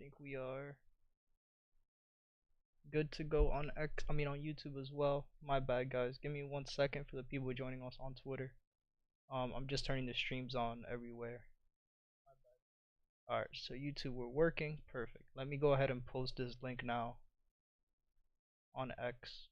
think we are good to go on on YouTube as well. My bad, guys. Give me 1 second for the people joining us on Twitter. I'm just turning the streams on everywhere. Alright, so YouTube, we're working. Perfect. Let me go ahead and post this link now on X.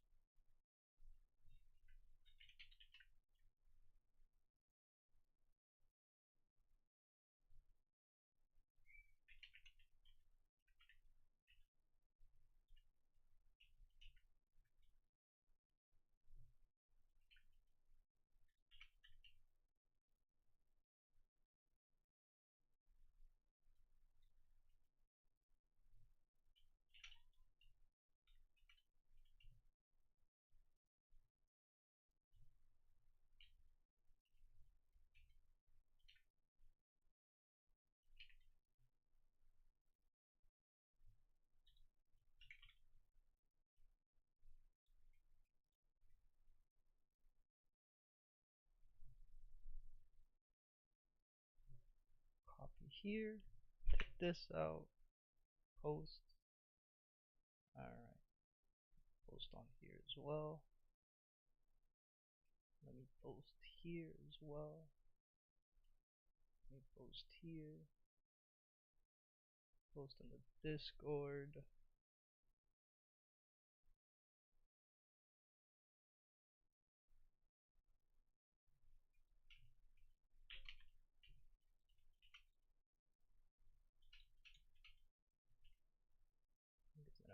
Copy here. Take this out. Post. Alright. Post on here as well. Let me post here as well. Let me post here. Post in the Discord.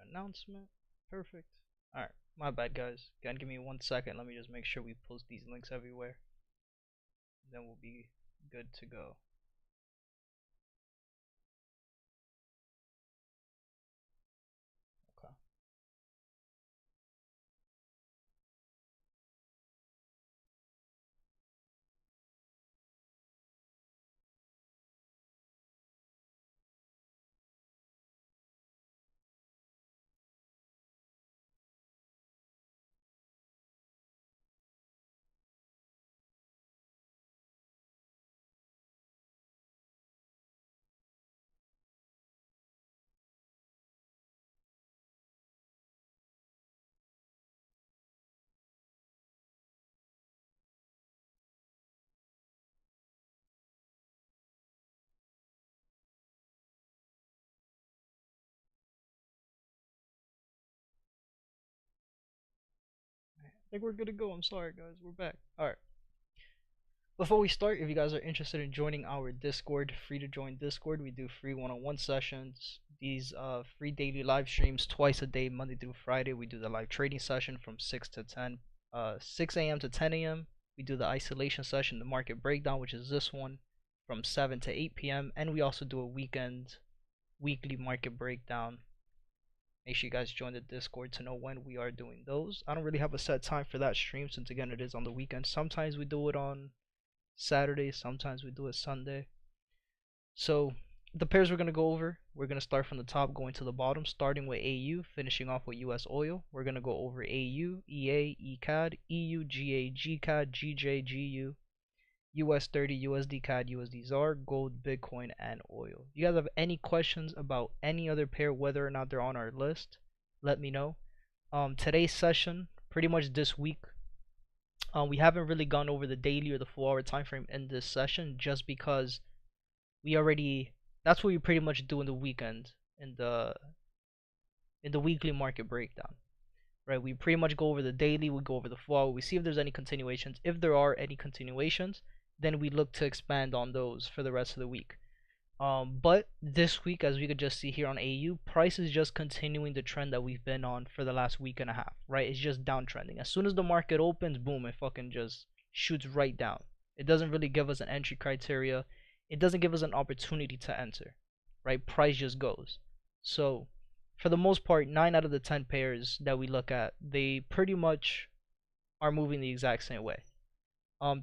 An announcement. Perfect. Alright, my bad, guys. Again, give me 1 second. Let me just make sure we post these links everywhere. Then we'll be good to go. Okay. I think we're good to go. I'm sorry, guys. We're back. Alright. Before we start, if you guys are interested in joining our Discord, free to join Discord. We do free one-on-one sessions. These free daily live streams twice a day, Monday through Friday. We do the live trading session from 6 a.m. to 10 a.m. We do the isolation session, the market breakdown, which is this one, from 7 to 8 p.m. And we also do a weekly market breakdown. Make sure you guys join the Discord to know when we are doing those. I don't really have a set time for that stream since, again, it is on the weekend. Sometimes we do it on Saturday, sometimes we do it Sunday. So the pairs we're going to go over, we're going to start from the top going to the bottom, starting with AU, finishing off with US oil. We're going to go over AU, EA, ECAD, EU, GA, GCAD, GJ, GU, US30, USDCAD, USD ZAR, gold, Bitcoin, and oil. You guys have any questions about any other pair, whether or not they're on our list, let me know. Today's session, pretty much this week, we haven't really gone over the daily or the full hour time frame in this session, just because that's what we pretty much do in the weekend, in the weekly market breakdown. Right, we pretty much go over the daily, we go over the full hour, we see if there's any continuations. If there are any continuations, then we look to expand on those for the rest of the week. But this week, as we could just see here on AU, price is just continuing the trend that we've been on for the last week and a half, right? It's just downtrending. As soon as the market opens, boom, it fucking just shoots right down. It doesn't really give us an entry criteria. It doesn't give us an opportunity to enter, right? Price just goes. So for the most part, 9 out of the 10 pairs that we look at, they pretty much are moving the exact same way.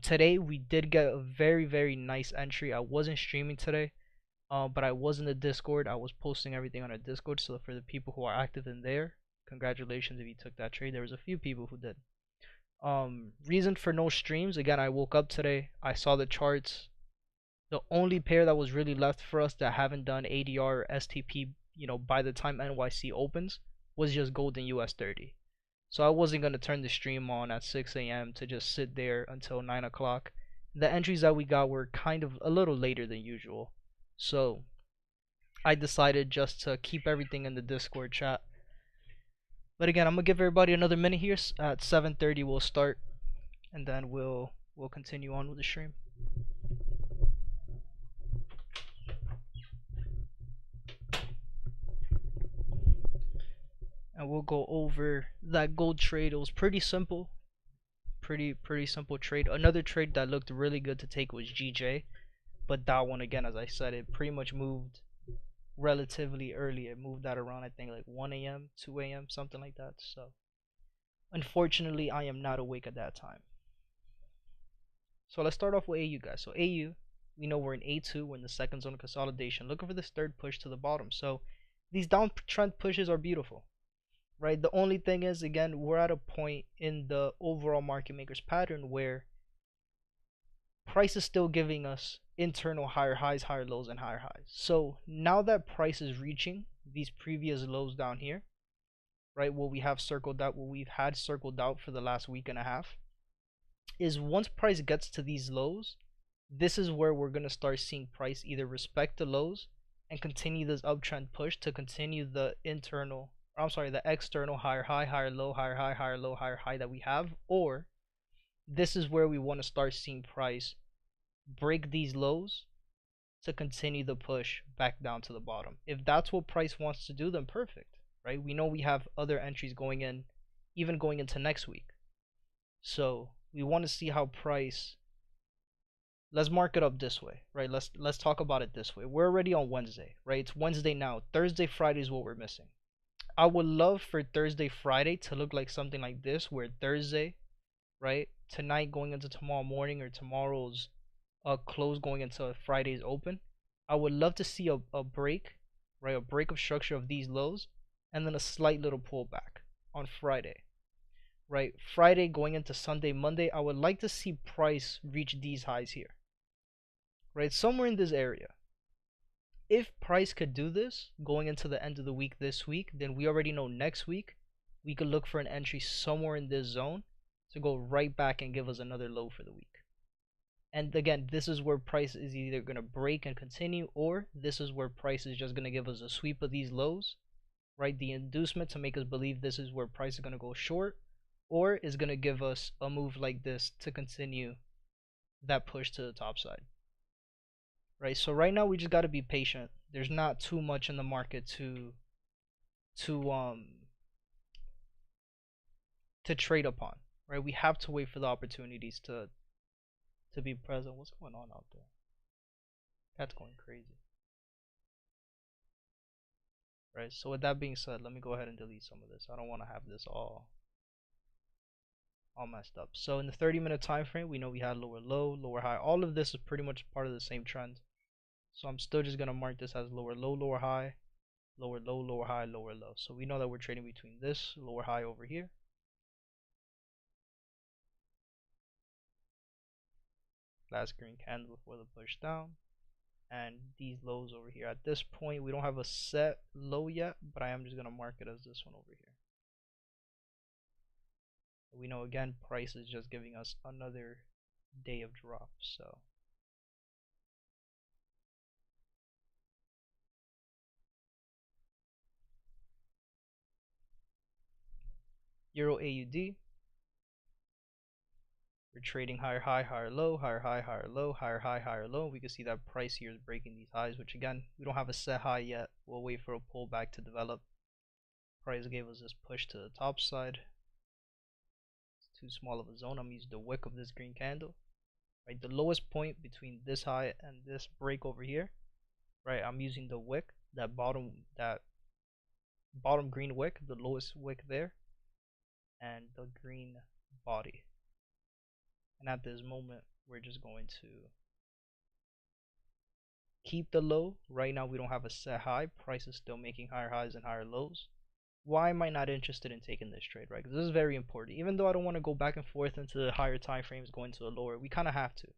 Today we did get a very, very nice entry. I wasn't streaming today, but I was in the Discord. I was posting everything on our Discord, so for the people who are active in there, congratulations if you took that trade. There was a few people who did. Reason for no streams, again, I woke up today, I saw the charts. The only pair that was really left for us that haven't done ADR or STP by the time NYC opens, was just gold in US30. So I wasn't going to turn the stream on at 6 a.m. to just sit there until 9 o'clock. The entries that we got were kind of a little later than usual. So I decided just to keep everything in the Discord chat. But again, I'm going to give everybody another minute here. At 7:30 we'll start, and then we'll continue on with the stream. And we'll go over that gold trade. It was pretty simple. Pretty simple trade. Another trade that looked really good to take was GJ, but that one, again, as I said, it pretty much moved relatively early. It moved at around, I think, like 1 a.m., 2 a.m., something like that. So unfortunately, I am not awake at that time. So let's start off with AU, guys. So AU, we know we're in A2, we're in the second zone of consolidation, looking for this third push to the bottom. So these downtrend pushes are beautiful, right? The only thing is, again, we're at a point in the overall market makers pattern where price is still giving us internal higher highs, higher lows, and higher highs. So now that price is reaching these previous lows down here, right, what we have circled out, what we've had circled out for the last week and a half, is once price gets to these lows, this is where we're going to start seeing price either respect the lows and continue this uptrend push to continue the external higher high, higher low, higher high, higher low, higher high that we have, or this is where we want to start seeing price break these lows to continue the push back down to the bottom. If that's what price wants to do, then perfect, right? We know we have other entries going in, even going into next week. So we want to see how price, let's mark it up this way, right? Let's talk about it this way. We're already on Wednesday, right? It's Wednesday now. Thursday, Friday is what we're missing. I would love for Thursday, Friday to look like something like this, where Thursday, right, tonight going into tomorrow morning, or tomorrow's close going into Friday's open. I would love to see a break, right, a break of structure of these lows, and then a slight little pullback on Friday, right? Friday going into Sunday, Monday, I would like to see price reach these highs here, right, somewhere in this area. If price could do this going into the end of the week this week, then we already know next week we could look for an entry somewhere in this zone to go right back and give us another low for the week. And again, this is where price is either going to break and continue, or this is where price is just going to give us a sweep of these lows, right? The inducement to make us believe this is where price is going to go short, or is going to give us a move like this to continue that push to the top side, right? So right now we just got to be patient. There's not too much in the market to trade upon, right? We have to wait for the opportunities to be present. What's going on out there? That's going crazy, right? So with that being said, let me go ahead and delete some of this. I don't want to have this all messed up. So in the 30-minute time frame, we know we had lower low, lower high. All of this is pretty much part of the same trend. So I'm still just gonna mark this as lower low, lower high, lower low, lower high, lower low. So we know that we're trading between this lower high over here, last green candle before the push down, and these lows over here. At this point, we don't have a set low yet, but I am just gonna mark it as this one over here. We know, again, price is just giving us another day of drop. So Euro AUD, we're trading higher high, higher low, higher high, higher low, higher high, higher low. We can see that price here is breaking these highs, which again, we don't have a set high yet. We'll wait for a pullback to develop. Price gave us this push to the top side. It's too small of a zone. I'm using the wick of this green candle, right? The lowest point between this high and this break over here, right? I'm using the wick, that bottom green wick, the lowest wick there, and the green body. And at this moment, we're just going to keep the low. Right now, we don't have a set high. Price is still making higher highs and higher lows. Why am I not interested in taking this trade, right? Because this is very important. Even though I don't want to go back and forth into the higher time frames, going to the lower, we kind of have to,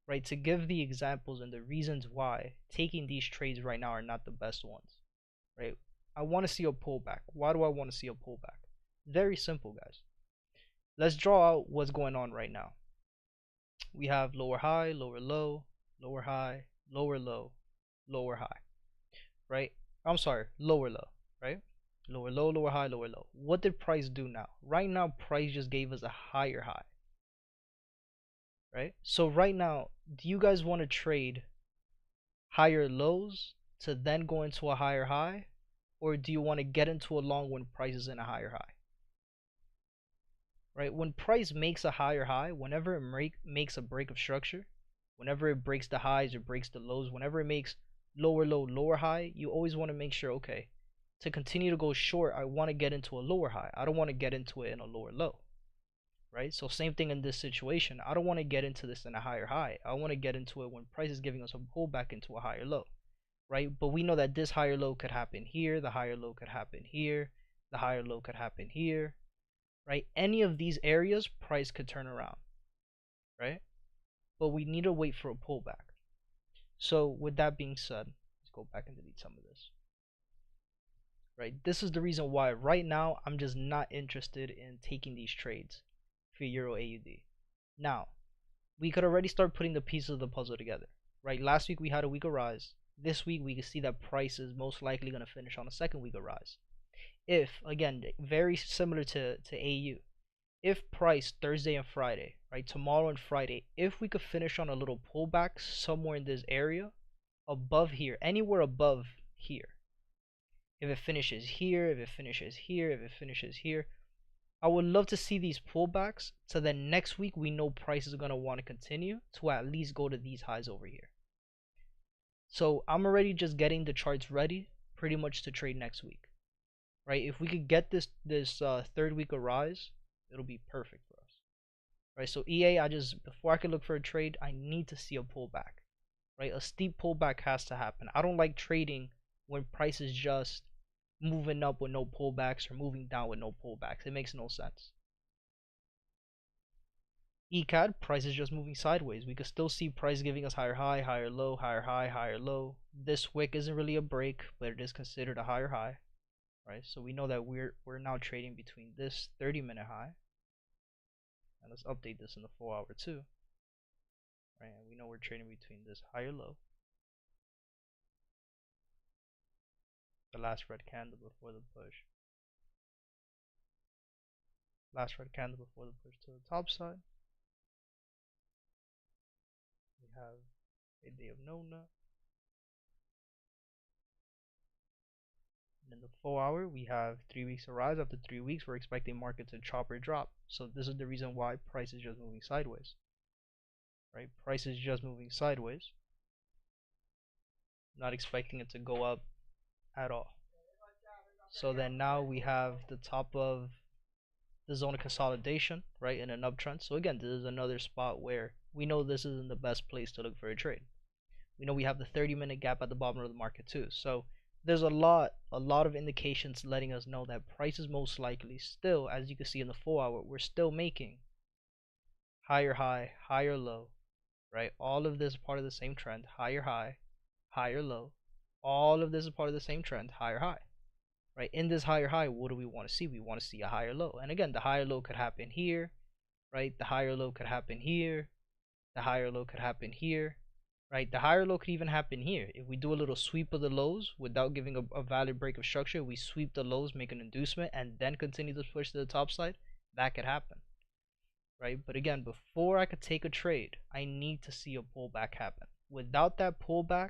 right? To give the examples and the reasons why taking these trades right now are not the best ones. right? I want to see a pullback. Why do I want to see a pullback? Very simple, guys. Let's draw out what's going on right now. We have lower high, lower low, lower high, lower low, lower high, right? I'm sorry, lower low, right? Lower low, lower high, lower low. What did price do now? Right now, price just gave us a higher high, right? So right now, do you guys want to trade higher lows to then go into a higher high, or do you want to get into a long when price is in a higher high? Right? When price makes a higher high, whenever it makes a break of structure, whenever it breaks the highs or breaks the lows, whenever it makes lower low, lower high, you always want to make sure, okay, to continue to go short, I want to get into a lower high. I don't want to get into it in a lower low, right? So same thing in this situation. I don't want to get into this in a higher high. I want to get into it when price is giving us a pullback into a higher low, right? But we know that this higher low could happen here, the higher low could happen here, the higher low could happen here, right? Any of these areas, price could turn around, right? But we need to wait for a pullback. So with that being said, let's go back and delete some of this. Right, this is the reason why right now I'm just not interested in taking these trades for Euro AUD. Now, we could already start putting the pieces of the puzzle together. Right, last week we had a week of rise. This week we can see that price is most likely going to finish on a second week of rise. If, again, very similar to AU, if price Thursday and Friday, right, tomorrow and Friday, if we could finish on a little pullback somewhere in this area, above here, anywhere above here, if it finishes here, if it finishes here, if it finishes here, I would love to see these pullbacks so that next week we know price is going to want to continue to at least go to these highs over here. So I'm already just getting the charts ready pretty much to trade next week. Right? If we could get this third week of rise, it'll be perfect for us. Right? So EA, before I can look for a trade, I need to see a pullback. Right? A steep pullback has to happen. I don't like trading when price is just moving up with no pullbacks or moving down with no pullbacks. It makes no sense. ECAD, price is just moving sideways. We could still see price giving us higher high, higher low, higher high, higher low. This wick isn't really a break, but it is considered a higher high. Right? So we know that we're now trading between this 30-minute high. And let's update this in the 4-hour too. Right? And we know we're trading between this higher low, the last red candle before the push, last red candle before the push to the top side. We have a day of no nut. And in the 4-hour, we have 3 weeks of rise. After 3 weeks, we're expecting market to chop or drop. So this is the reason why price is just moving sideways. Right? Price is just moving sideways. Not expecting it to go up at all. So then now we have the top of the zone of consolidation, right, in an uptrend. So again, this is another spot where we know this isn't the best place to look for a trade. We know we have the 30-minute gap at the bottom of the market too. So there's a lot of indications letting us know that price is most likely still, as you can see in the 4-hour, we're still making higher high, higher low, right? All of this is part of the same trend, higher high, higher low. All of this is part of the same trend, higher high. Right, in this higher high, what do we want to see? We want to see a higher low. And again, the higher low could happen here, right? The higher low could happen here. The higher low could happen here, right? The higher low could even happen here. If we do a little sweep of the lows without giving a valid break of structure, we sweep the lows, make an inducement, and then continue to push to the top side, that could happen, right? But again, before I could take a trade, I need to see a pullback happen. Without that pullback,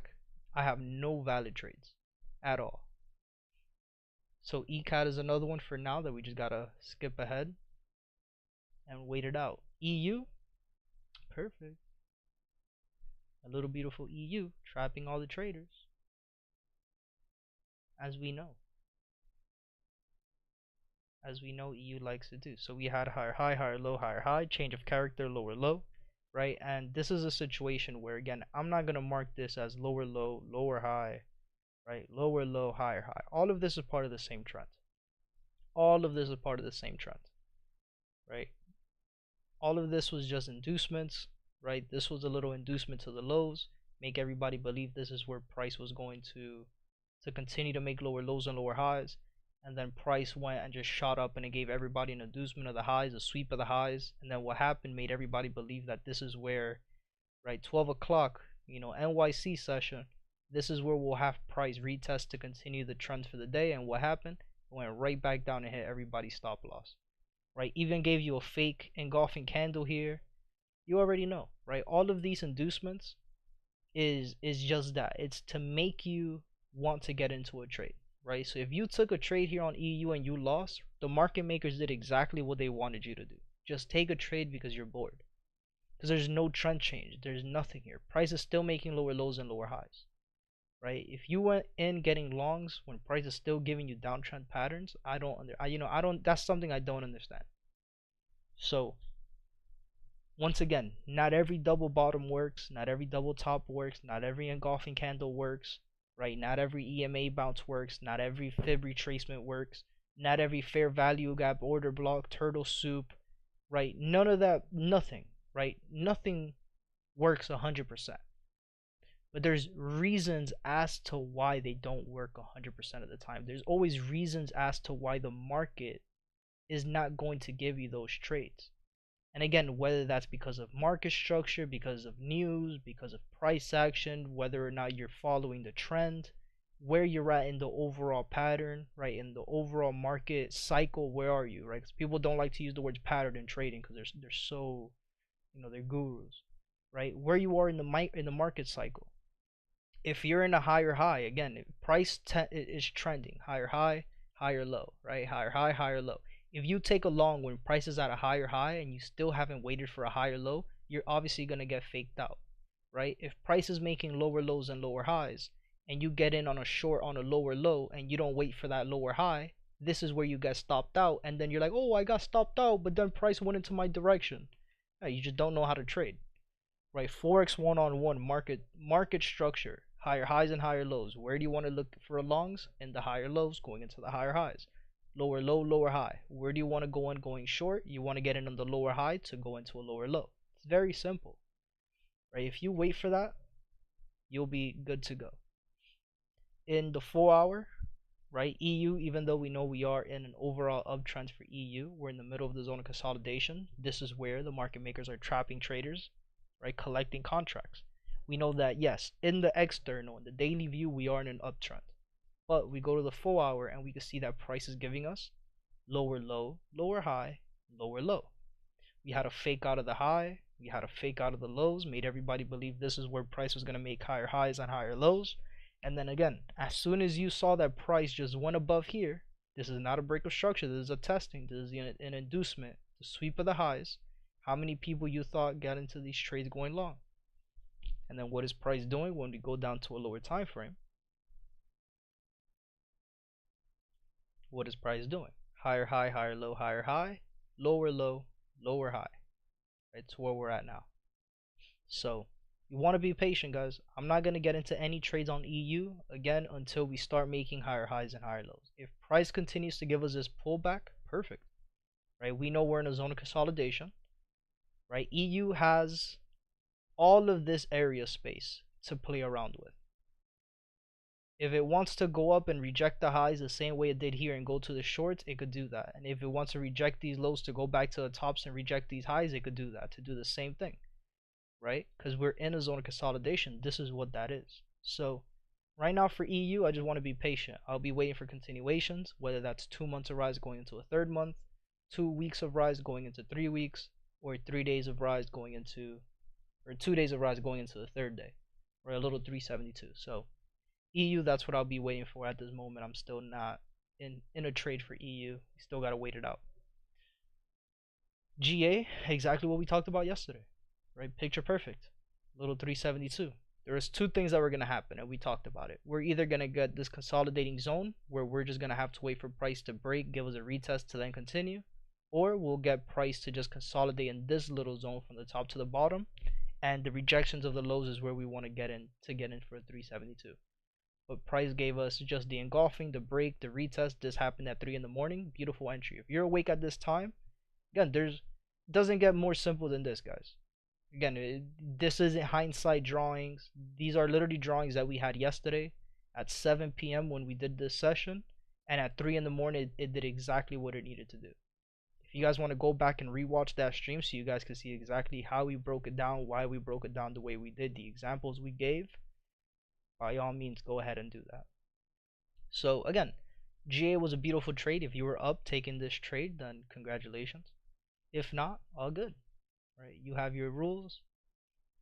I have no valid trades at all. So ECAD is another one for now that we just gotta skip ahead and wait it out. EU, perfect. A little beautiful EU trapping all the traders, as we know. As we know, EU likes to do. So we had higher high, higher low, higher high, change of character, lower low, right? And this is a situation where, again, I'm not gonna mark this as lower low, lower high, right? Lower low, higher high. All of this is part of the same trend. All of this is part of the same trend, right? All of this was just inducements, right? This was a little inducement to the lows, make everybody believe this is where price was going to to continue to make lower lows and lower highs, and then price went and just shot up, and it gave everybody an inducement of the highs, a sweep of the highs. And then what happened made everybody believe that this is where, right, 12 o'clock, NYC session, this is where we'll have price retest to continue the trend for the day. And what happened? It went right back down and hit everybody's stop loss, right? Even gave you a fake engulfing candle here. You already know, right? All of these inducements is just that. It's to make you want to get into a trade, right? So if you took a trade here on EU and you lost, the market makers did exactly what they wanted you to do. Just take a trade because you're bored. Because there's no trend change. There's nothing here. Price is still making lower lows and lower highs, right? If you went in getting longs when price is still giving you downtrend patterns, I don't, that's something I don't understand. So once again, not every double bottom works, not every double top works, not every engulfing candle works, right? Not every EMA bounce works, not every fib retracement works, not every fair value gap order block, turtle soup, right? None of that, nothing, right? Nothing works 100%. But there's reasons as to why they don't work 100% of the time. There's always reasons as to why the market is not going to give you those trades. And again, whether that's because of market structure, because of news, because of price action, whether or not you're following the trend, where you're at in the overall pattern, right? In the overall market cycle, where are you, right? Because people don't like to use the words pattern in trading because they're so, they're gurus, right? Where you are in the market cycle. If you're in a higher high, again, price is trending higher high, higher low, right? Higher high, higher low. If you take a long when price is at a higher high and you still haven't waited for a higher low, you're obviously going to get faked out, right? If price is making lower lows and lower highs and you get in on a short on a lower low and you don't wait for that lower high, this is where you get stopped out. And then you're like, oh, I got stopped out, but then price went into my direction. Yeah, you just don't know how to trade, right? Forex one-on-one market structure, higher highs and higher lows. Where do you want to look for longs? In the higher lows going into the higher highs. Lower low, lower high. Where do you want to go in going short? You want to get in on the lower high to go into a lower low. It's very simple, right? If you wait for that, you'll be good to go. In the 4 hour, right, EU, even though we know we are in an overall uptrend for EU, we're in the middle of the zone of consolidation. This is where the market makers are trapping traders, right, collecting contracts. We know that, yes, in the external, in the daily view, we are in an uptrend. But we go to the 4 hour and we can see that price is giving us lower low, lower high, lower low. We had a fake out of the high, we had a fake out of the lows, made everybody believe this is where price was going to make higher highs and higher lows. And then again, as soon as you saw that price just went above here, this is not a break of structure, this is a testing, this is an inducement, the sweep of the highs. How many people you thought got into these trades going long? And then what is price doing when we go down to a lower time frame? What is price doing? Higher high, higher low, higher high, lower low, lower high. It's where we're at now. So you want to be patient, guys. I'm not going to get into any trades on EU again until we start making higher highs and higher lows. If price continues to give us this pullback, perfect, right? We know we're in a zone of consolidation, right? EU has all of this area space to play around with. If it wants to go up and reject the highs the same way it did here and go to the shorts, it could do that. And if it wants to reject these lows to go back to the tops and reject these highs, it could do that, to do the same thing, right? Because we're in a zone of consolidation. This is what that is. So right now for EU, I just want to be patient. I'll be waiting for continuations, whether that's 2 months of rise going into a third month, 2 weeks of rise going into 3 weeks, or 3 days of rise going into, or 2 days of rise going into the third day, or a little 372. So EU, that's what I'll be waiting for at this moment. I'm still not in a trade for EU. We still got to wait it out. GA, exactly what we talked about yesterday, right? Picture perfect. Little 372. There is 2 things that were going to happen, and we talked about it. We're either going to get this consolidating zone where we're just going to have to wait for price to break, give us a retest to then continue, or we'll get price to just consolidate in this little zone from the top to the bottom, and the rejections of the lows is where we want to get in for a 372. But price gave us just the engulfing, the break, the retest. This happened at 3 in the morning. Beautiful entry. If you're awake at this time, again, doesn't get more simple than this, guys. Again, this isn't hindsight drawings. These are literally drawings that we had yesterday, at 7 p.m. when we did this session, and at 3 in the morning it did exactly what it needed to do. If you guys want to go back and rewatch that stream so you guys can see exactly how we broke it down, why we broke it down the way we did, the examples we gave, by all means go ahead and do that. So again, GA was a beautiful trade. If you were up taking this trade, then congratulations. If not, all good, right? You have your rules.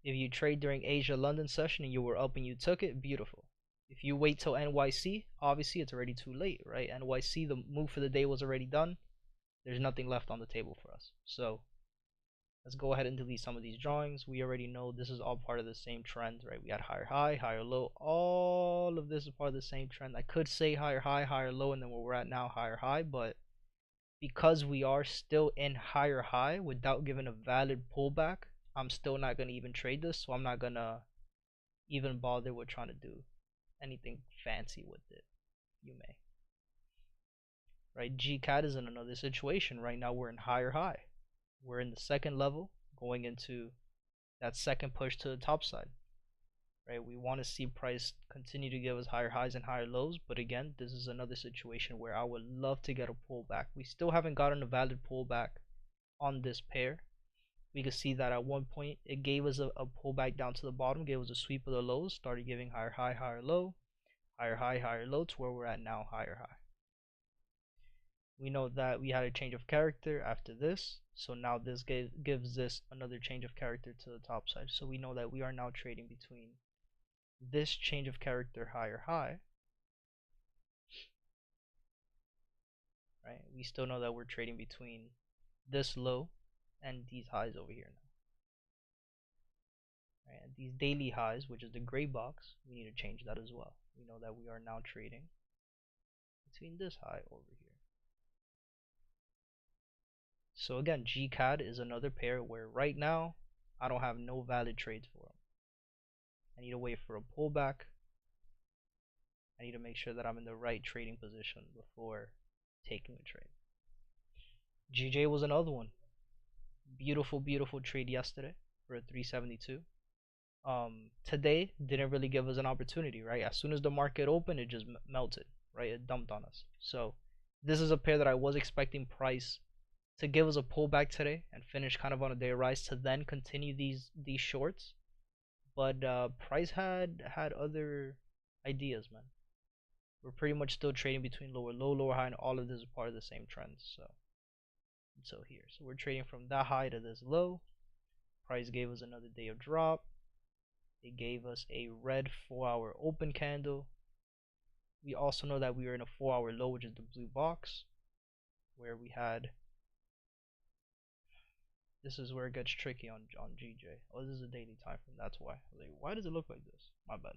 If you trade during Asia London session and you were up and you took it, beautiful. If you wait till NYC, obviously it's already too late, right? NYC, the move for the day was already done. There's nothing left on the table for us. So let's go ahead and delete some of these drawings. We already know this is all part of the same trend, right? We had higher high, higher low. All of this is part of the same trend. I could say higher high, higher low, and then where we're at now, higher high, but because we are still in higher high without giving a valid pullback, I'm still not going to even trade this, so I'm not going to even bother with trying to do anything fancy with it. You may. Right, GCAD is in another situation. Right now we're in higher high. We're in the second level, going into that second push to the top side. Right, we want to see price continue to give us higher highs and higher lows, but again, this is another situation where I would love to get a pullback. We still haven't gotten a valid pullback on this pair. We could see that at one point it gave us a pullback down to the bottom, gave us a sweep of the lows, started giving higher high, higher low, higher high, higher low, to where we're at now, higher high. We know that we had a change of character after this, so now this gives this another change of character to the top side. So we know that we are now trading between this change of character higher high, right? We still know that we're trading between this low and these highs over here now. Right? And these daily highs, which is the gray box, we need to change that as well. We know that we are now trading between this high over here. So again, GCAD is another pair where right now I don't have no valid trades for them. I need to wait for a pullback. I need to make sure that I'm in the right trading position before taking a trade. GJ was another one. Beautiful, beautiful trade yesterday for a 372. Today didn't really give us an opportunity, right? As soon as the market opened, it just melted, right? It dumped on us. So this is a pair that I was expecting price to give us a pullback today and finish kind of on a day rise to then continue these shorts, but price had other ideas, man. We're pretty much still trading between lower low, lower high, and all of this is part of the same trend. So here, so we're trading from that high to this low. Price gave us another day of drop. It gave us a red 4-hour open candle. We also know that we were in a 4-hour low, which is the blue box, where we had. This is where it gets tricky on GJ. Oh, this is a daily time frame. That's why. Like, why does it look like this? My bad.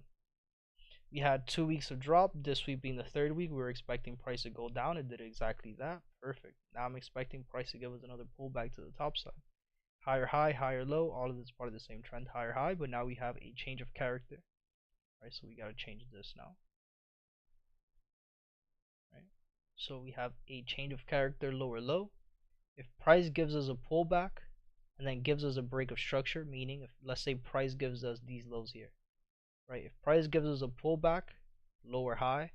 We had 2 weeks of drop. This week being the third week, we were expecting price to go down. It did exactly that. Perfect. Now I'm expecting price to give us another pullback to the top side. Higher high, higher low. All of this is part of the same trend. Higher high, but now we have a change of character. Right, so we gotta change this now. Right. So we have a change of character, lower low. If price gives us a pullback and then gives us a break of structure, meaning if let's say price gives us these lows here, right? If price gives us a pullback, lower high,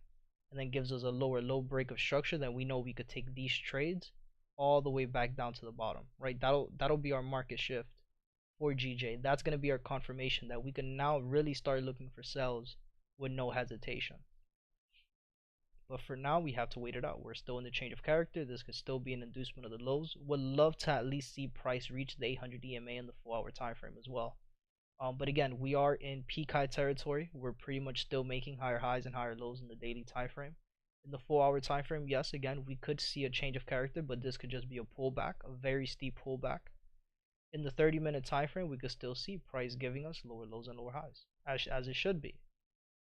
and then gives us a lower low break of structure, then we know we could take these trades all the way back down to the bottom, right? That'll be our market shift for GJ. That's gonna be our confirmation that we can now really start looking for sells with no hesitation. But for now, we have to wait it out. We're still in the change of character. This could still be an inducement of the lows. Would love to at least see price reach the 800 EMA in the 4-hour time frame as well. But again, we are in peak high territory. We're pretty much still making higher highs and higher lows in the daily time frame. In the 4-hour time frame, yes, again, we could see a change of character, but this could just be a pullback, a very steep pullback. In the 30-minute time frame, we could still see price giving us lower lows and lower highs, as it should be.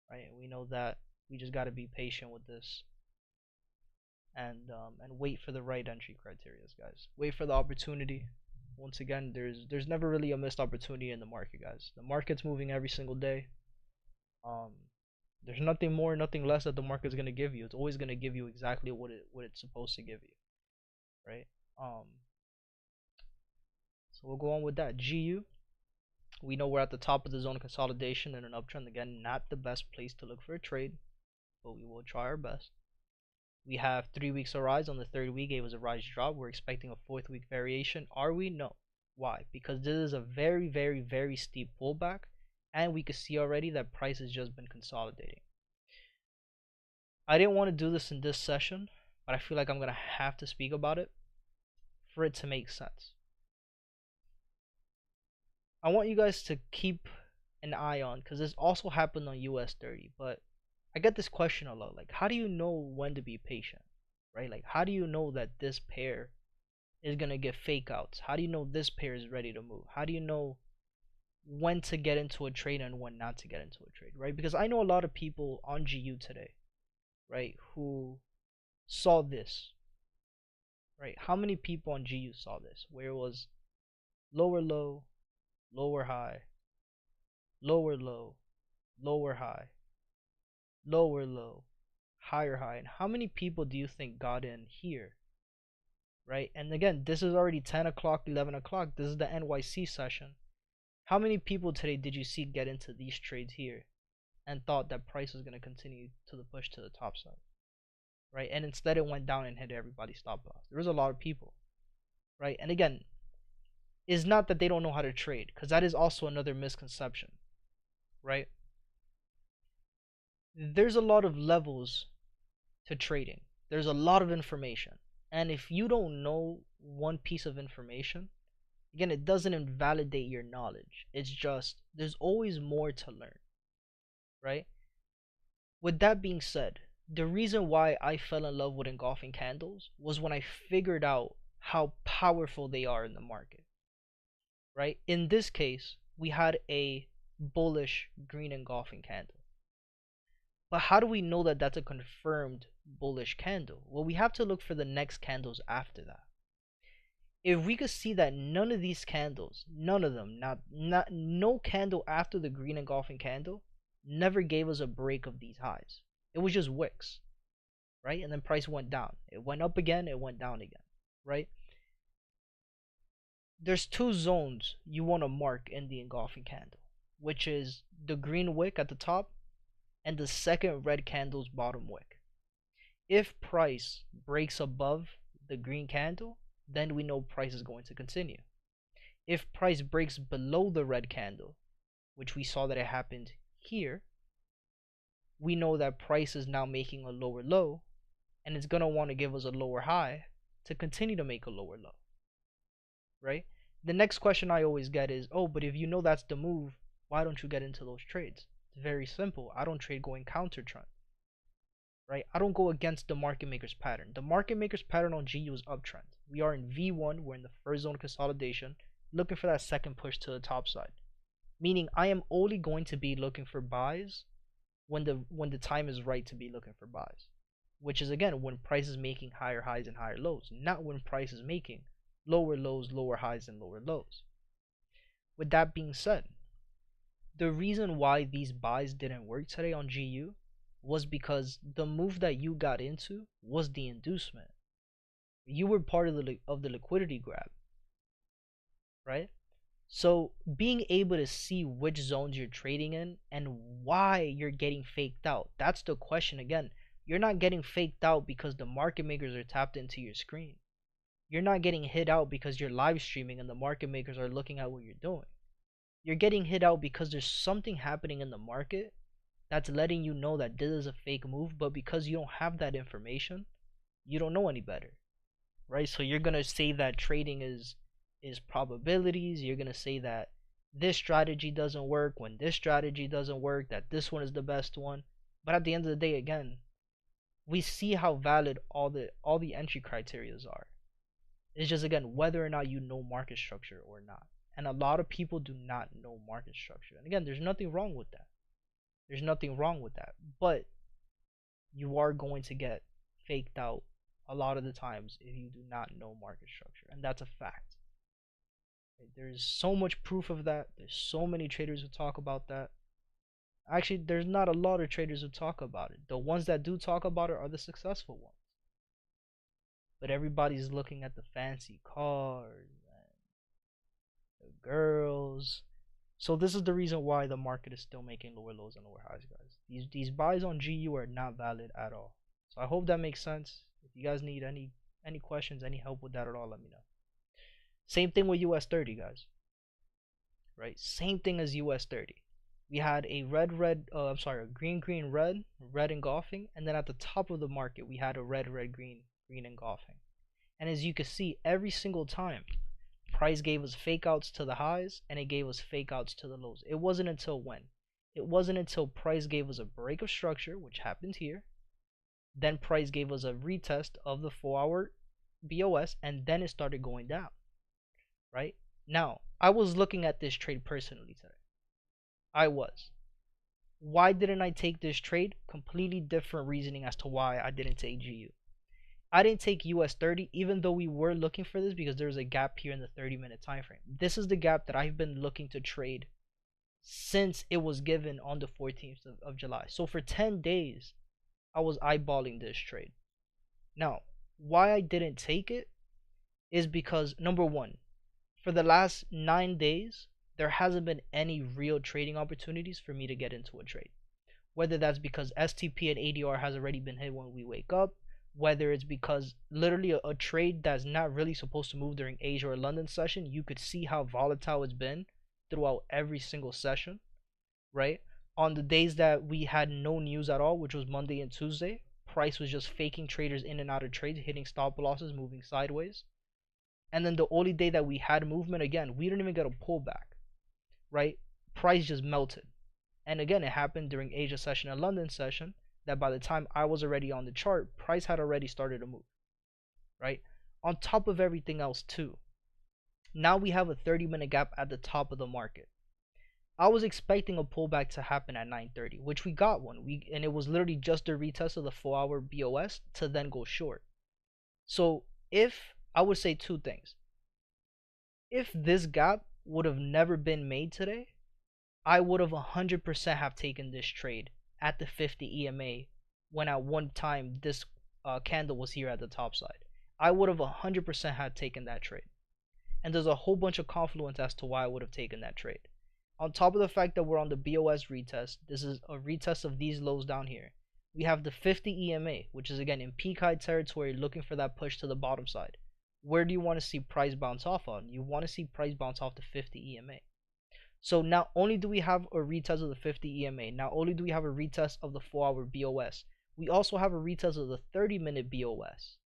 Right? We know that. We just got to be patient with this and wait for the right entry criteria, guys. Wait for the opportunity. Once again, there's never really a missed opportunity in the market, guys. The market's moving every single day. There's nothing more, nothing less that the market's gonna give you. It's always gonna give you exactly what it's supposed to give you, right? So we'll go on with that. GU. We know we're at the top of the zone of consolidation in an uptrend. Again, not the best place to look for a trade. but we will try our best. We have 3 weeks of rise. On the third week, it was a rise drop. We're expecting a fourth week variation. Are we? No. Why? Because this is a very, very, very steep pullback, and we can see already that price has just been consolidating. I didn't want to do this in this session, but I feel like I'm going to have to speak about it for it to make sense. I want you guys to keep an eye on, because this also happened on US30, but I get this question a lot, like, how do you know when to be patient, right? Like, how do you know that this pair is going to get fake outs? How do you know this pair is ready to move? How do you know when to get into a trade and when not to get into a trade, right? Because I know a lot of people on GU today, right, who saw this, right? How many people on GU saw this, where it was lower low, lower high, lower low, lower high, lower low, higher high? And how many people do you think got in here, right? And again, this is already 10 o'clock, 11 o'clock. This is the NYC session. How many people today did you see get into these trades here and thought that price was going to continue to the push to the top side, right? And instead it went down and hit everybody's stop loss. There was a lot of people, right? And again, it's not that they don't know how to trade, because that is also another misconception, right? There's a lot of levels to trading. There's a lot of information. And if you don't know one piece of information, again, it doesn't invalidate your knowledge. It's just there's always more to learn, right? With that being said, the reason why I fell in love with engulfing candles was when I figured out how powerful they are in the market, right? In this case, we had a bullish green engulfing candle. But how do we know that that's a confirmed bullish candle? Well, we have to look for the next candles after that. If we could see that none of these candles, none of them, no candle after the green engulfing candle never gave us a break of these highs. It was just wicks, right? And then price went down. It went up again, it went down again, right? There's two zones you want to mark in the engulfing candle, which is the green wick at the top and the second red candle's bottom wick. If price breaks above the green candle, then we know price is going to continue. If price breaks below the red candle, which we saw that it happened here, we know that price is now making a lower low, and it's going to want to give us a lower high to continue to make a lower low, right? The next question I always get is, oh, but if you know that's the move, why don't you get into those trades? It's very simple. I don't trade going counter trend, right? I don't go against the market maker's pattern. The market maker's pattern on GU is uptrend. We are in V1. We're in the first zone of consolidation, looking for that second push to the top side. Meaning I am only going to be looking for buys when the time is right to be looking for buys, which is again when price is making higher highs and higher lows, not when price is making lower lows, lower highs, and lower lows. With that being said, the reason why these buys didn't work today on GU was because the move that you got into was the inducement. You were part of the liquidity grab, right? So being able to see which zones you're trading in and why you're getting faked out, that's the question. Again, you're not getting faked out because the market makers are tapped into your screen. You're not getting hit out because you're live streaming and the market makers are looking at what you're doing. You're getting hit out because there's something happening in the market that's letting you know that this is a fake move, but because you don't have that information, you don't know any better, right? So you're gonna say that trading is probabilities. You're gonna say that this strategy doesn't work when this strategy doesn't work, that this one is the best one. But at the end of the day, again, we see how valid all the entry criterias are. It's just, again, whether or not you know market structure or not. And a lot of people do not know market structure. And again, there's nothing wrong with that. There's nothing wrong with that. But you are going to get faked out a lot of the times if you do not know market structure. And that's a fact. There's so much proof of that. There's so many traders who talk about that. Actually, there's not a lot of traders who talk about it. The ones that do talk about it are the successful ones. But everybody's looking at the fancy cars and the girls. So this is the reason why the market is still making lower lows and lower highs, guys. These buys on GU are not valid at all. So I hope that makes sense. If you guys need any questions, any help with that at all, let me know. Same thing with US30, guys. Right? Same thing as US30. We had a a green, red engulfing, and then at the top of the market, we had a red, green engulfing. And as you can see, every single time, price gave us fake outs to the highs and it gave us fake outs to the lows. It wasn't until when? It wasn't until price gave us a break of structure, which happened here. Then price gave us a retest of the 4-hour BOS, and then it started going down. Right? Now, I was looking at this trade personally today. I was. Why didn't I take this trade? Completely different reasoning as to why I didn't take GU. I didn't take US30 even though we were looking for this because there's a gap here in the 30-minute time frame. This is the gap that I've been looking to trade since it was given on the 14th of July. So for 10 days, I was eyeballing this trade. Now, why I didn't take it is because, number one, for the last 9 days, there hasn't been any real trading opportunities for me to get into a trade. Whether that's because STP and ADR has already been hit when we wake up, whether it's because literally a trade that's not really supposed to move during Asia or London session, you could see how volatile it's been throughout every single session, right? On the days that we had no news at all, which was Monday and Tuesday, price was just faking traders in and out of trades, hitting stop losses, moving sideways. And then the only day that we had movement, again, we didn't even get a pullback, right? Price just melted. And again, it happened during Asia session and London session, that by the time I was already on the chart, price had already started to move, right? On top of everything else too, now we have a 30-minute gap at the top of the market. I was expecting a pullback to happen at 9:30, which we got one. And it was literally just a retest of the 4-hour BOS to then go short. So if I would say two things, if this gap would have never been made today, I would have 100% have taken this trade at the 50 EMA when at one time this candle was here at the top side. I would have 100% had taken that trade. And there's a whole bunch of confluence as to why I would have taken that trade. On top of the fact that we're on the BOS retest, this is a retest of these lows down here. We have the 50 EMA, which is again in peak high territory, looking for that push to the bottom side. Where do you want to see price bounce off on? You want to see price bounce off the 50 EMA. So not only do we have a retest of the 50 EMA, not only do we have a retest of the 4-hour BOS, we also have a retest of the 30-minute BOS.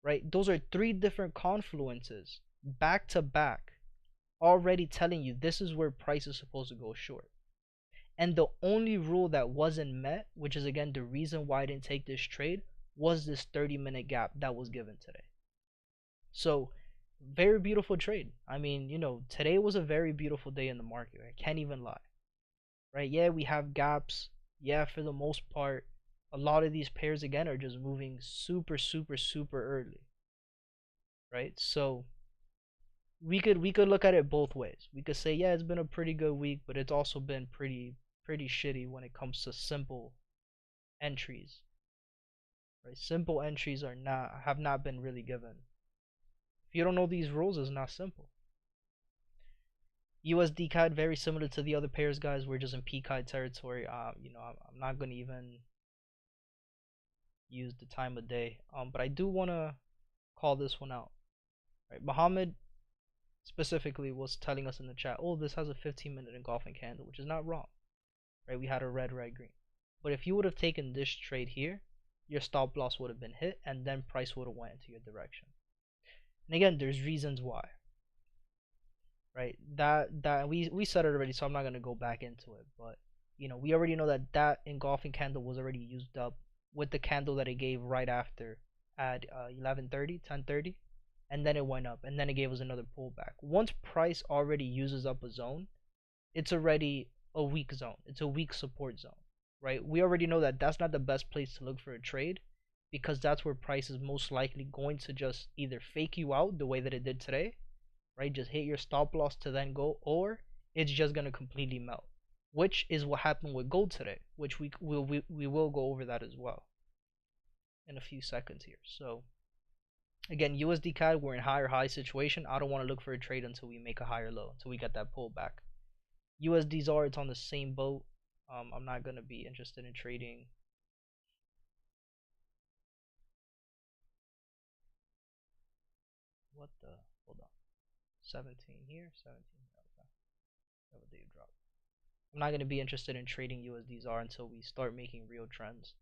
Right? Those are three different confluences back to back, already telling you this is where price is supposed to go short. And the only rule that wasn't met, which is again the reason why I didn't take this trade, was this 30-minute gap that was given today. So very beautiful trade. I mean, you know, today was a very beautiful day in the market. I can't even lie. Right? Yeah, we have gaps. Yeah, for the most part, a lot of these pairs again are just moving super early. Right? So we could look at it both ways. We could say, yeah, it's been a pretty good week, but it's also been pretty shitty when it comes to simple entries. Right? Simple entries have not been really given. If you don't know these rules, it's not simple. USDCAD, very similar to the other pairs, guys. We're just in peak high territory. You know, I'm not gonna even use the time of day. But I do wanna call this one out. Right, Muhammad specifically was telling us in the chat, oh, this has a 15-minute engulfing candle, which is not wrong. Right, we had a red, green. But if you would have taken this trade here, your stop loss would have been hit, and then price would have went into your direction. And again, there's reasons why. Right, that we said it already, so I'm not gonna go back into it. But you know, we already know that engulfing candle was already used up with the candle that it gave right after at 11:30, 10:30, and then it went up, and then it gave us another pullback. Once price already uses up a zone, it's already a weak zone. It's a weak support zone. Right? We already know that that's not the best place to look for a trade, because that's where price is most likely going to just either fake you out the way that it did today, right? Just hit your stop loss to then go, or it's just going to completely melt, which is what happened with gold today, which we will go over that as well in a few seconds here. So again, USDCAD, we're in higher high situation. I don't want to look for a trade until we make a higher low, until we get that pullback. USDZAR, it's on the same boat. I'm not gonna be interested in trading. What the? Hold on. 17 here, 17 here. Okay. Have a day drop. I'm not gonna be interested in trading USDZAR until we start making real trends.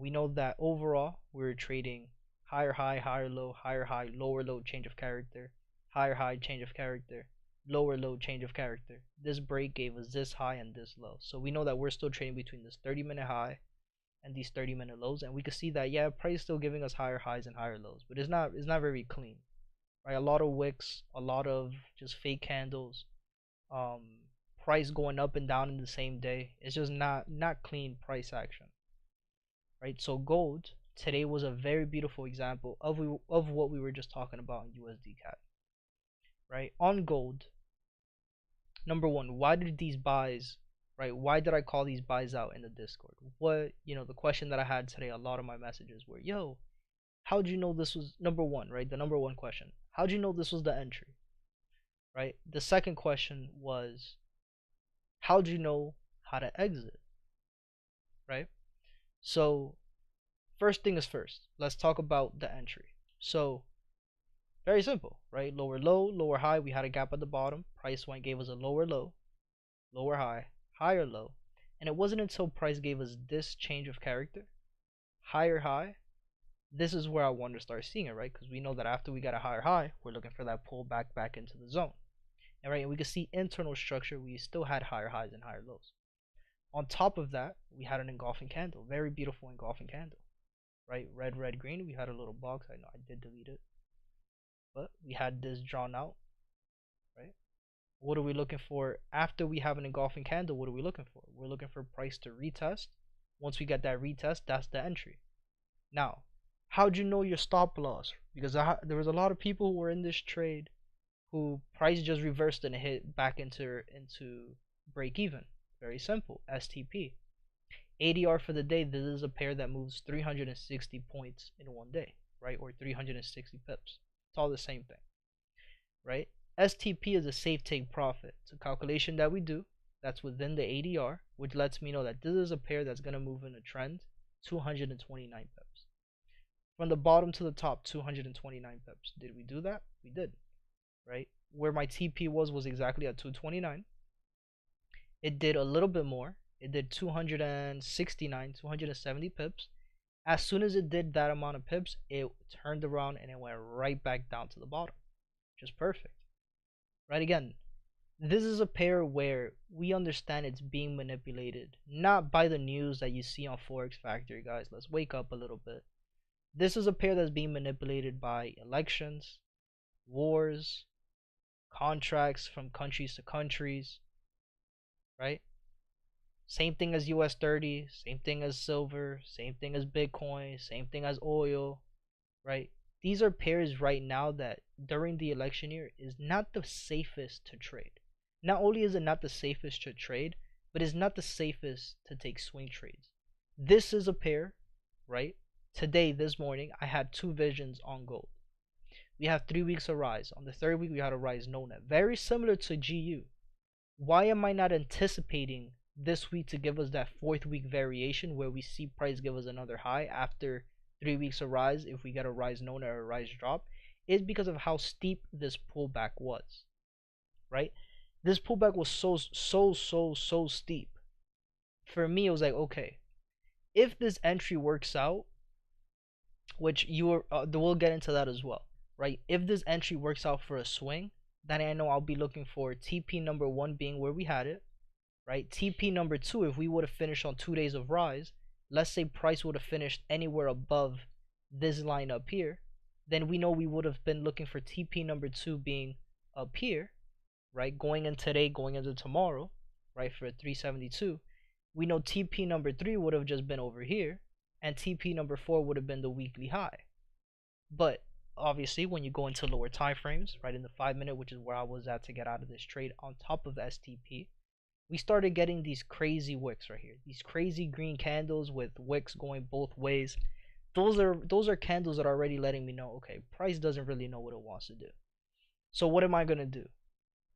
We know that overall we're trading higher high, higher low, higher high, lower low, change of character, higher high, change of character, lower low, change of character. This break gave us this high and this low. So we know that we're still trading between this 30-minute high and these 30-minute lows, and we can see that yeah, price is still giving us higher highs and higher lows, but it's not very clean, right? A lot of wicks, a lot of just fake candles, um, price going up and down in the same day. It's just not clean price action, right? So gold today was a very beautiful example of what we were just talking about in USDCAD, right? On gold, number one, why did these buys, right? Why did I call these buys out in the Discord? What, the question that I had today, a lot of my messages were, yo, how'd you know this was number one, right? The number one question, how'd you know this was the entry, right? The second question was, how'd you know how to exit, right? So first thing is first, let's talk about the entry. So very simple, right? Lower low, lower high. We had a gap at the bottom. Price went, gave us a lower low, lower high, higher low. And it wasn't until price gave us this change of character, higher high. This is where I want to start seeing it, right? Because we know that after we got a higher high, we're looking for that pullback back into the zone. And right, and we can see internal structure. We still had higher highs and higher lows. On top of that, we had an engulfing candle, very beautiful engulfing candle, right? Red, red, green. We had a little box. I know I did delete it, but we had this drawn out, right? What are we looking for after we have an engulfing candle? What are we looking for? We're looking for price to retest. Once we get that retest, that's the entry. Now, how'd you know your stop loss? Because there was a lot of people who were in this trade who price just reversed and hit back into break even. Very simple. STP. ADR for the day, this is a pair that moves 360 points in one day, right? Or 360 pips. It's all the same thing, right? STP is a safe take profit. It's a calculation that we do that's within the ADR, which lets me know that this is a pair that's going to move in a trend 229 pips. From the bottom to the top, 229 pips. Did we do that? We did, right? Where my TP was exactly at 229. It did a little bit more. It did 269, 270 pips. As soon as it did that amount of pips, it turned around and it went right back down to the bottom. Just perfect. Right, again, this is a pair where we understand it's being manipulated, not by the news that you see on Forex Factory, guys. Let's wake up a little bit. This is a pair that's being manipulated by elections, wars, contracts from countries to countries, right? Same thing as US30, same thing as silver, same thing as Bitcoin, same thing as oil, right? These are pairs right now that during the election year is not the safest to trade. Not only is it not the safest to trade, but it's not the safest to take swing trades. This is a pair, right? Today, this morning, I had two visions on gold. We have 3 weeks of rise. On the third week, we had a rise no net. Very similar to GU. Why am I not anticipating this week to give us that fourth week variation where we see price give us another high after 3 weeks of rise? If we get a rise no net or a rise drop, is because of how steep this pullback was, right? This pullback was so steep. For me, it was like, okay, if this entry works out, which we'll get into that as well, right? If this entry works out for a swing, then I know I'll be looking for TP number 1 being where we had it, right? TP number 2, if we would have finished on 2 days of rise, let's say price would have finished anywhere above this line up here, then we know we would have been looking for TP number 2 being up here, right? Going in today, going into tomorrow, right? For a 372, we know TP number 3 would have just been over here, and TP number 4 would have been the weekly high. But obviously, when you go into lower time frames, right, in the 5-minute, which is where I was at to get out of this trade, on top of STP, we started getting these crazy wicks right here, these crazy green candles with wicks going both ways. Those are candles that are already letting me know, okay, price doesn't really know what it wants to do. So what am I gonna do?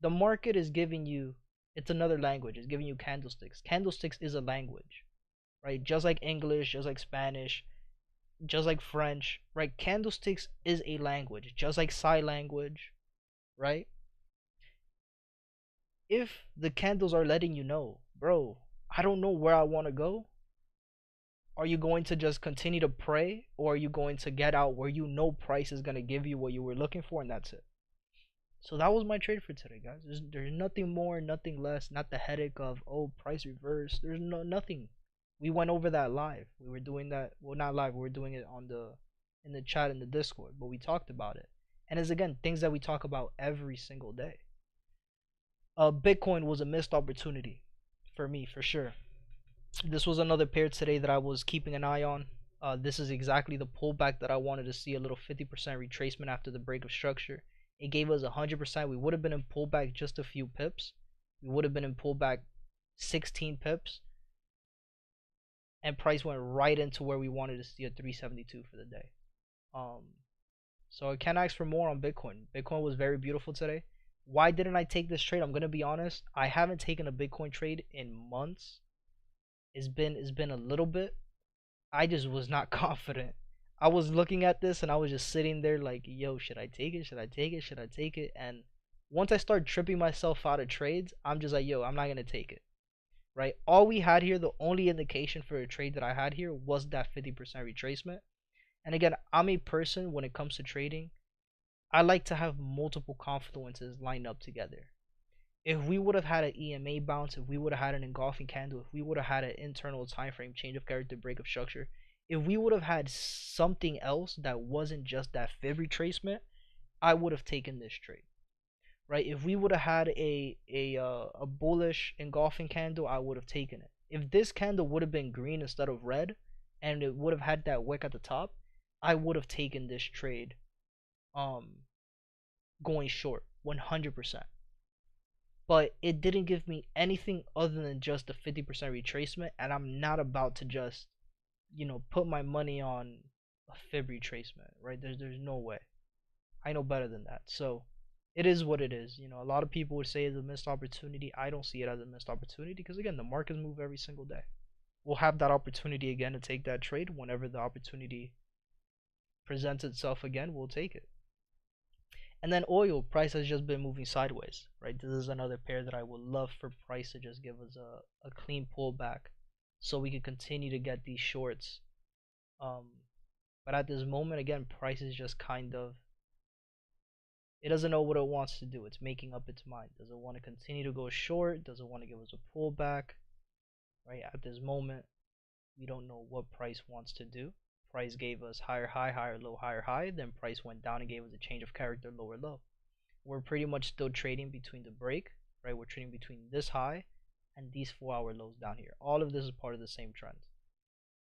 The market is giving you It's another language. It's giving you candlesticks. Candlesticks is a language, right? Just like English, just like Spanish, just like French, right? Candlesticks is a language, just like sign language, right? If the candles are letting you know, bro, I don't know where I want to go, are you going to just continue to pray, or are you going to get out where you know price is going to give you what you were looking for, and that's it? So that was my trade for today, guys. There's nothing more, nothing less, not the headache of, oh, price reverse. There's nothing. We went over that live. We were doing that, well, not live, we were doing it on the in the chat in the Discord, but we talked about it. And it's again things that we talk about every single day. Bitcoin was a missed opportunity for me, for sure. This was another pair today that I was keeping an eye on. This is exactly the pullback that I wanted to see, a little 50% retracement after the break of structure. It gave us 100%. We would have been in pullback just a few pips. We would have been in pullback 16 pips. And price went right into where we wanted to see, a 372 for the day. So I can't ask for more on Bitcoin. Bitcoin was very beautiful today. Why didn't I take this trade? I'm gonna be honest. I haven't taken a Bitcoin trade in months. It's been a little bit. I just was not confident. I was looking at this and I was just sitting there like, yo, should I take it? Should I take it? Should I take it? And once I start tripping myself out of trades, I'm just like, yo, I'm not gonna take it. Right? All we had here, the only indication for a trade that I had here was that 50% retracement. And again, I'm a person, when it comes to trading, I like to have multiple confluences lined up together. If we would have had an EMA bounce, if we would have had an engulfing candle, if we would have had an internal time frame change of character, break of structure, if we would have had something else that wasn't just that fib retracement, I would have taken this trade. Right? If we would have had a bullish engulfing candle, I would have taken it. If this candle would have been green instead of red, and it would have had that wick at the top, I would have taken this trade going short 100%. But it didn't give me anything other than just the 50% retracement, and I'm not about to just, put my money on a fib retracement, right? There's no way. I know better than that. So it is what it is. A lot of people would say it's a missed opportunity. I don't see it as a missed opportunity because, again, the markets move every single day. We'll have that opportunity again to take that trade. Whenever the opportunity presents itself again, we'll take it. And then oil price has just been moving sideways, right? This is another pair that I would love for price to just give us a clean pullback so we can continue to get these shorts. But at this moment, again, price is just kind of, it doesn't know what it wants to do. It's making up its mind. Does it want to continue to go short? Does it want to give us a pullback? Right? At this moment, we don't know what price wants to do. Price gave us higher high, higher low, higher high. Then price went down and gave us a change of character, lower low. We're pretty much still trading between the break, right? We're trading between this high and these 4-hour lows down here. All of this is part of the same trend,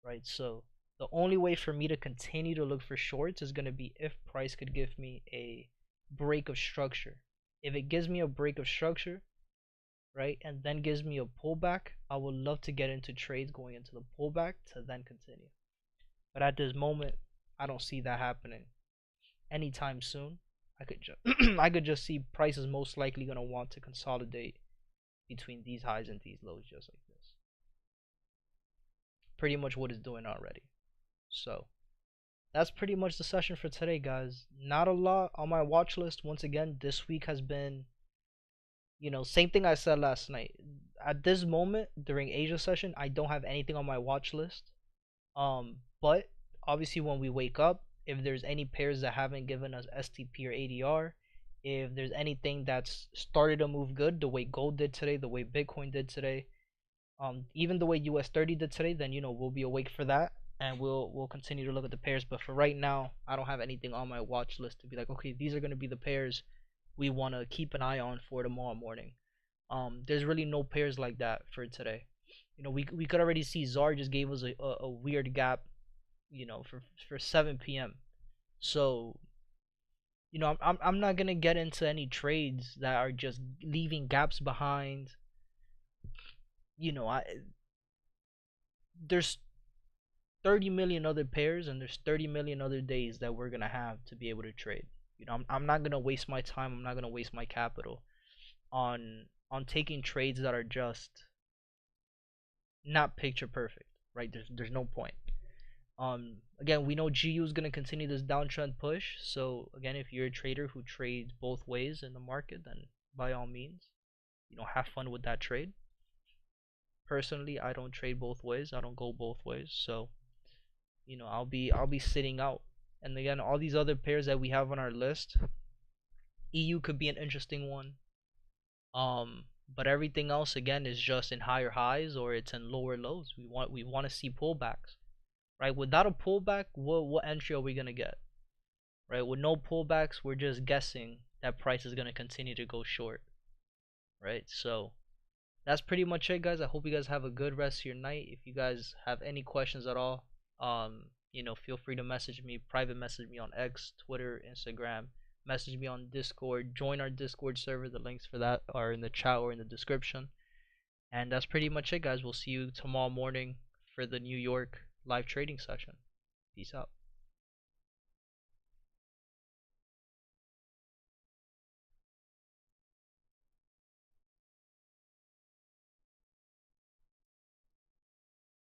right? So the only way for me to continue to look for shorts is going to be if price could give me a break of structure. If it gives me a break of structure, right, and then gives me a pullback, I would love to get into trades going into the pullback to then continue. But at this moment, I don't see that happening anytime soon. I could just see prices most likely going to want to consolidate between these highs and these lows just like this. Pretty much what it's doing already. So that's pretty much the session for today, guys. Not a lot on my watch list. Once again, this week has been, same thing I said last night. At this moment, during Asia session, I don't have anything on my watch list. But obviously when we wake up, if there's any pairs that haven't given us STP or ADR, if there's anything that's started to move good, the way gold did today, the way Bitcoin did today, even the way US30 did today, then we'll be awake for that, and we'll continue to look at the pairs. But for right now, I don't have anything on my watch list to be like, okay, these are going to be the pairs we want to keep an eye on for tomorrow morning. There's really no pairs like that for today. We could already see ZAR just gave us a weird gap, for 7 p.m. So, I'm not gonna get into any trades that are just leaving gaps behind. There's 30 million other pairs and there's 30 million other days that we're gonna have to be able to trade. I'm not gonna waste my time. I'm not gonna waste my capital on on taking trades that are just not picture perfect, right? There's no point. Again, we know GU is gonna continue this downtrend push. So again, if you're a trader who trades both ways in the market, then by all means, have fun with that trade. Personally, I don't trade both ways. I don't go both ways. So I'll be sitting out. And again, all these other pairs that we have on our list, EU could be an interesting one. But everything else again is just in higher highs or it's in lower lows. We want to see pullbacks, right? Without a pullback, what entry are we gonna get, right? With no pullbacks, we're just guessing that price is gonna continue to go short, right? So that's pretty much it, guys. I hope you guys have a good rest of your night. If you guys have any questions at all, feel free to message me, private message me on X, Twitter, Instagram, message me on Discord, join our Discord server. The links for that are in the chat or in the description. And that's pretty much it, guys. We'll see you tomorrow morning for the New York live trading session. Peace out.